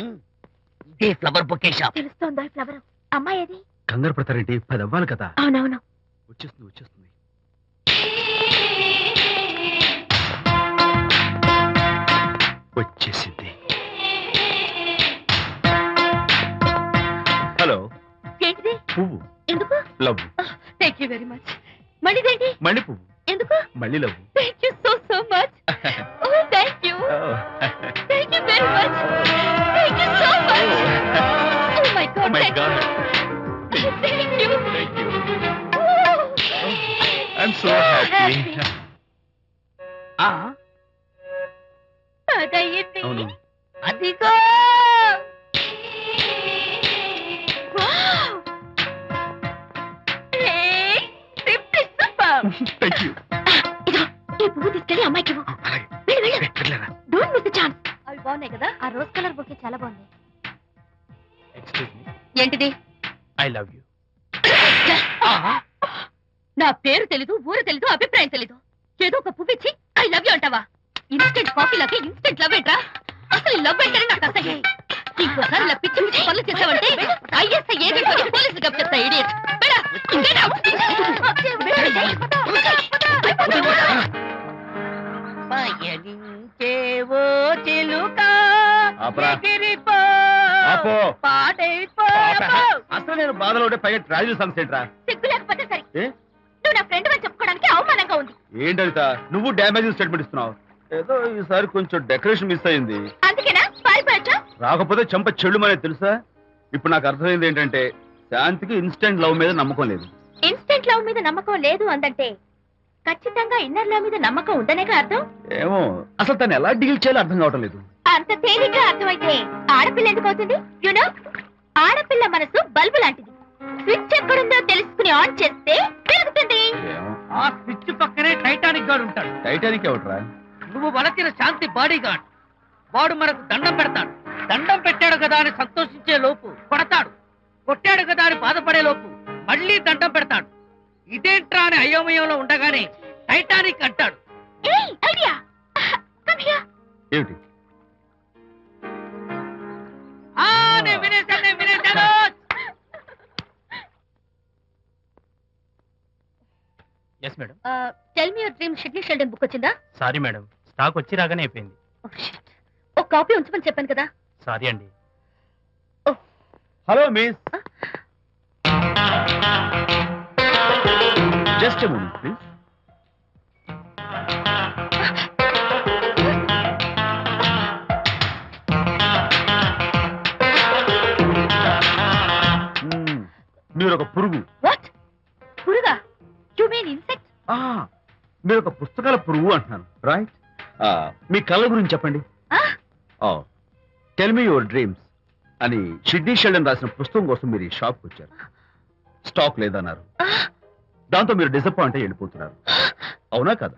ఇదే flower bouquet shop. తెలుస్తోందా flower? అమ్మాయి ఏది? కంగారు పడతారేంటి? 10 అవ్వాలి కదా. అవునవును. వచ్చేస్తుంది. వచ్చేసింది. హలో. ఏంటిది? పువ్వు. ఎందుకు? Love. Thank you very much. మళ్ళీదేంటి? మళ్ళీ పువ్వు. ఎందుకు? మళ్ళీ love. Thank you so much. Oh thank you. Thank you very much. Thank you so much. Oh my God. My God. Thank you. Thank you. I am so happy. అదయ్యింది. అవును. అదిగో. Thank you. ఈ పువ్వు తీసుకెళ్ళి అమ్మాయికి ఇవ్వు. Don't miss the chance. అవి బాగున్నాయి కదా? ఆ రోజ్ కలర్ బొకే చాలా బాగుంది. Excuse me. ఏంటిది? I love you. నా పేరు తెలీదు, ఊరు తెలీదు, అభిప్రాయం తెలీదు. ఏదో ఒక పువ్వు ఇచ్చి ఐ లవ్ యూ అంటావా? ఇన్స్టెంట్ కాఫీ లాగే ఇన్స్టెంట్ లవ్ ఏంట్రా? అసలు లవ్ ఏంటని నాకు అసహ్యం. ఇంకోసారి ఇలా పిచ్చి పిచ్చి పనులు చేసావంటే ఐఎస్ఐ ఏజెంట్ వచ్చి పోలీసులు కప్పిస్తా. ఇడియట్. పయనించేవో చిలుక అసలు నేను బాధలో ఉంటే పైగా ట్రాజెడీ సాంగ్స్ ఏంట్రా? సిగ్గు లేకపోతే సరే. నువ్వు నా ఫ్రెండ్ అని చెప్పుకోవడానికి అవమానంగా ఉంది. ఏంటంట నువ్వు డ్యామేజింగ్ స్టేట్మెంట్ ఇస్తున్నావు? ఏదో ఈసారి కొంచెం డెకరేషన్ మిస్ అయింది. అందుకేనా పారిపోయా? రాకపోతే చెంప చెడుమనేది తెలుసా? ఇప్పుడు నాకు అర్థమైంది ఏంటంటే శాంతికి ఇన్స్టెంట్ లవ్ మీద నమ్మకం లేదు. ఇన్స్టెంట్ లవ్ మీద నమ్మకం లేదు అందంటే ఖచ్చితంగా ఇన్నర్ లవ్ మీద నమ్మకం ఉందనేగా అర్థం. ఏమో అసలు తను ఎలా డీల్ చేయాలో అర్థం కావటం లేదు. అంత తేలిగ్గా అర్థమైతే ఆడపిల్ల ఎందుకు అవుతుంది? యునో, ఆడపిల్ల మనసు బల్బు లాంటిది. స్విచ్ ఎక్కడుందో తెలుసుకుని ఆన్ చేస్తే పెరుగుతుంది. ఆ స్విచ్ పక్కనే టైటానిక్ గార్డ్ ఉంటాడు. టైటానిక్ ఎవట్రా? నువ్వు వలచిన శాంతి బాడీ గార్డ్. వాడు మనకు దండం పెడతాడు. దండం పెట్టాడు కదా అని సంతోషించే లోపు కొడతాడు. కొట్టాడు కదా అని బాధపడే లోపు మళ్ళీ దండం పెడతాడు. ఇదేంట్రా అని అయోమయంలో ఉండగానే టైటానిక్ అంటాడు. ఏమిటి? నేను వినేశాను. Yes madam. Tell me your dream schedule Sheldon book వచ్చిందా? సారీ మేడం, స్టాక్ వచ్చి రాగానే అయిపోయింది. ఒక కాపీ ఉంచమని చెప్పాను కదా. సారీ అండి. Hello miss, just a moment please. మీరు ఒక పురుగు. వాట్? పురుగా? You mean insect? మీరు ఒక పుస్తకాల పురుగు అంటున్నాను, రైట్? మీ కళ్ళ గురించి చెప్పండి. టెల్ మీ యువర్ డ్రీమ్స్ అని షిడ్నీ షెల్డన్ రాసిన పుస్తకం కోసం మీరు ఈ షాప్కి వచ్చారు. స్టాక్ లేదన్నారు. దాంతో మీరు డిసప్పాయింట్ అయ్యి వెళ్ళిపోతున్నారు. అవునా కదా?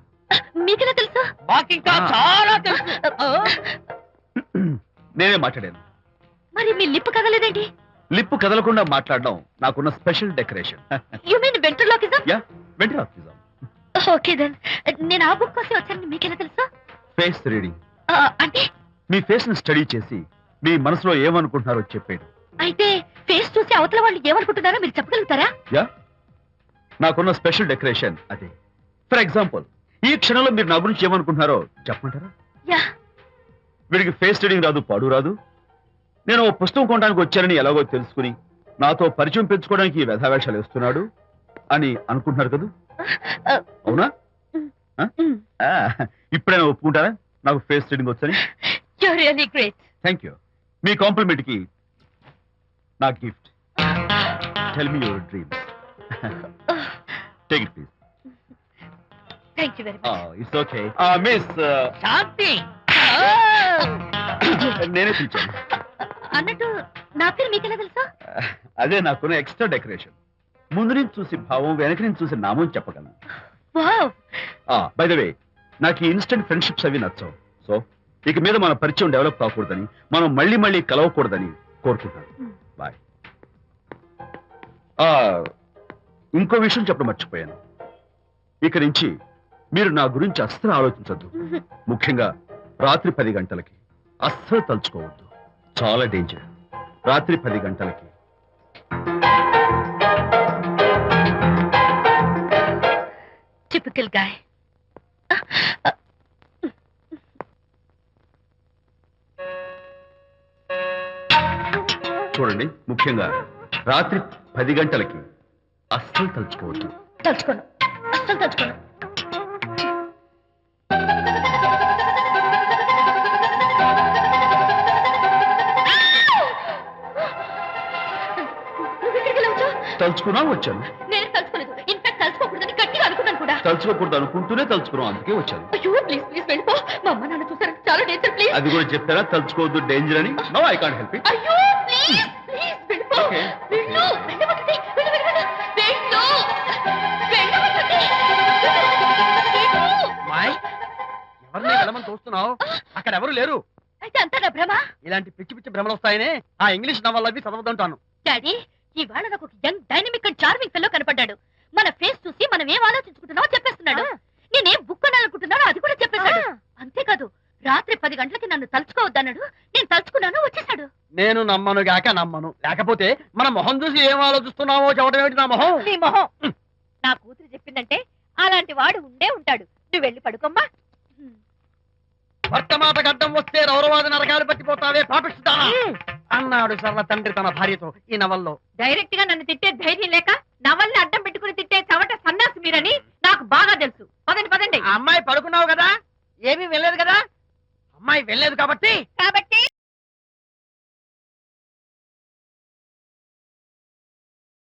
మీకెలా తెలుసు? మాకింకా చాలా తెలుసు. నేనే మాట్లాడాను. మరి మీ లిప్ కదలేదేంటి? లిప్పు కదలకుండా మాట్లాడడం నాకున్న special decoration. You mean ventriloquism? Yeah, ventriloquism. Okay then. నేను ఆ బుక్ కోసం వచ్చానని మీకెలా తెలుసు? Face reading. అంటే మీ ఫేస్ ని స్టడీ చేసి మీ మనసులో ఏమనుకుంటున్నారో చెప్పేది. అయితే ఫేస్ చూసి అవతల వాళ్ళు ఏమనుకుంటున్నారో మీరు చెప్పగలుగుతారా? యా, నాకున్న స్పెషల్ డెకరేషన్ అదే. ఫర్ ఎగ్జాంపుల్, ఈ క్షణంలో మీరు నా గురించి ఏమనుకుంటున్నారో చెప్పమంటారా? యా. వీడికి ఫేస్ రీడింగ్ రాదు, పాడు రాదు. నేను ఓ పుస్తకం కొనడానికి వచ్చానని ఎలాగో తెలుసుకుని నాతో పరిచయం పెంచుకోవడానికి వ్యధావేషాలు వేస్తున్నాడు అని అనుకుంటున్నారు కదా? అవునా? ఇప్పుడైనా ఒప్పుకుంటారా నాకు ఫేస్ రీడింగ్ వచ్చని? You are really great. Thank you. మీ కాంప్లిమెంట్ కి నా gift. Tell me your dreams. Take it please. Thank you very much. It's okay. Miss Shanti, నేనే పిలిచాను. అన్నట్టు నా పేరు మీకెలా తెలుసా? అదే నాకున్న ఎక్స్ట్రా డెకరేషన్. ముందు నుంచి చూసి భావం, వెనక నుంచి చూసి నామం చెప్పగలను. వావ్. బై ద వే, నాకు ఈ ఇన్స్టెంట్ ఫ్రెండ్షిప్స్ అవి నచ్చవు. సో ఇక మీద మన పరిచయం డెవలప్ కాకూడదని, మనం మళ్ళీ మళ్ళీ కలవకూడదని కోరుకుంటాను. బాయ్. ఇంకో విషయం చెప్పడం మర్చిపోయాను. ఇక నుంచి మీరు నా గురించి అస్సలు ఆలోచించద్దు. ముఖ్యంగా రాత్రి 10 గంటలకి అస్సలు తలుచుకోవద్దు. చాలా డేంజర్. రాత్రి 10 గంటలకి. Typical guy. చూడండి, ముఖ్యంగా రాత్రి 10 గంటలకి అస్సలు తలుచుకోవద్దు. తలుచుకోను, అస్సలు తలుచుకోను. తలుచుకున్నా వచ్చాను. నేను తలుచుకోలేదు. ఇన్ఫాక్ట్ తలుచుకోకూడదని గట్టిగా అనుకున్నాను కూడా. తలుచుకోకూడదు అనుకుంటూనే తలుచుకున్నాం, అందుకే వచ్చాను. అయ్యో ప్లీజ్ ప్లీజ్ వెళ్ళిపో. మా అమ్మ నాన్న చూసారు, చాలా డేంజర్. ప్లీజ్. అది కూడా చెప్తారా తలుచుకోవద్దు డేంజర్ అని? No, I can't help it. అయ్యో ప్లీజ్ ప్లీజ్ వెళ్ళిపో. Okay. వెళ్ళు, వెళ్ళవద్దండి. వెళ్ళు, వెళ్ళు, వెళ్ళు. వెళ్ళు. వెళ్ళవద్దండి. వెళ్ళు. మాయ్, ఎవరిని వెళ్ళమని చూస్తున్నావు? అక్కడ ఎవరు లేరు. అయితే అంతా నా భ్రమ. ఇలాంటి పిచ్చి పిచ్చి భ్రమలు వస్తాయనే ఆ ఇంగ్లీష్ నవల్ అవి చదవదంటాను. డాడీ, ఇవాళ నాకు ఒక young dynamic and charming fellow కనపడ్డాడు. మన ఫేస్ చూసి మనం ఏం ఆలోచించుకుంటున్నావో చెప్పేస్తున్నాడు. నేనేం బుక్ అనాలనుకుంటున్నానో అది కూడా చెప్పేశాడు. అంతేకాదు, రాత్రి 10 గంటలకి నన్ను తలుచుకోవద్దన్నాడు. నేను తలుచుకున్నాను, వచ్చేసాడు. నేను నమ్మను గాక నమ్మను. లేకపోతే మన మొహం చూసి ఏం ఆలోచిస్తున్నావో చెప్పడం ఏమిటి నా మొహం? నీ మొహం. నా కూతురు చెప్పిందంటే అలాంటి వాడు ఉండే ఉంటాడు. నువ్వు వెళ్ళి పడుకోమ్మా. భర్త మాట గడ్డం వస్తే రౌరవాది నరకాలు పట్టిపోతావే పాపిస్తానా అన్నాడు సరళ తండ్రి తన భార్యతో ఈ నవల్లో. డైరెక్ట్ గా నన్ను తిట్టే ధైర్యం లేక నవల్ని అడ్డం పెట్టుకుని తిట్టే చవట సన్నాసి మీరని నాకు బాగా తెలుసు. పదండి పదండి. ఆ అమ్మాయి పడుకున్నావు కదా, ఏమీ వెళ్ళలేదు కదా. అమ్మాయి వెళ్ళలేదు కాబట్టి